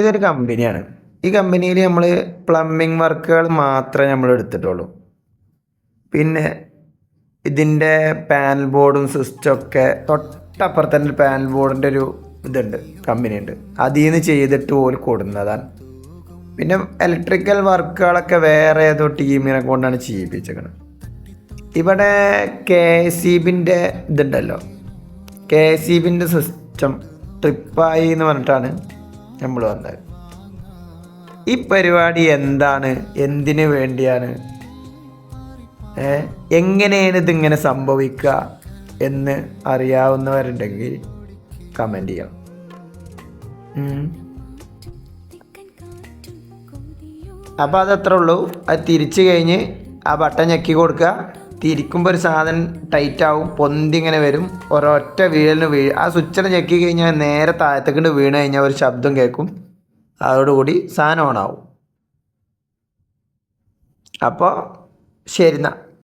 ഇതൊരു കമ്പനിയാണ്. ഈ കമ്പനിയിൽ നമ്മൾ പ്ലംബിംഗ് വർക്കുകൾ മാത്രമേ നമ്മൾ എടുത്തിട്ടുള്ളൂ. പിന്നെ ഇതിൻ്റെ പാനൽ ബോർഡും സിസ്റ്റമൊക്കെ തൊട്ടപ്പുറത്ത് തന്നെ പാനൽ ബോർഡിൻ്റെ ഒരു ഇതുണ്ട്, കമ്പനിയുണ്ട്. അതിൽ നിന്ന് ചെയ്തിട്ട് പോലും കൊടുക്കുന്നതാണ്. പിന്നെ ഇലക്ട്രിക്കൽ വർക്കുകളൊക്കെ വേറെ ഏതോ ടീമിനെ കൊണ്ടാണ് ചെയ്യിപ്പിച്ചേക്കുന്നത്. ഇവിടെ KSEBിൻ്റെ ഇതുണ്ടല്ലോ, KSEBിൻ്റെ സിസ്റ്റം ട്രിപ്പായി എന്ന് പറഞ്ഞിട്ടാണ് നമ്മൾ വന്നത്. ഈ പരിപാടി എന്താണ്, എന്തിനു വേണ്ടിയാണ്, എങ്ങനെയാണ് ഇതിങ്ങനെ സംഭവിക്കുക എന്ന് അറിയാവുന്നവരുണ്ടെങ്കിൽ കമൻറ്റ് ചെയ്യാം. അപ്പോൾ അതത്രേ ഉള്ളൂ. അത് തിരിച്ച് കഴിഞ്ഞ് ആ ബട്ടൺ ഞെക്കി കൊടുക്കുക. തിരിക്കുമ്പോൾ ഒരു സാധനം ടൈറ്റാവും, പൊന്തി ഇങ്ങനെ വരും. ഒരൊറ്റ വീഴലിന് ആ സ്വിച്ചിൽ ഞെക്കി കഴിഞ്ഞാൽ നേരെ താഴത്തേക്കൊണ്ട് വീണ് കഴിഞ്ഞാൽ ഒരു ശബ്ദം കേൾക്കും. അതോടുകൂടി സാധനം ഓണാവും. അപ്പോൾ ശരി എന്നാൽ.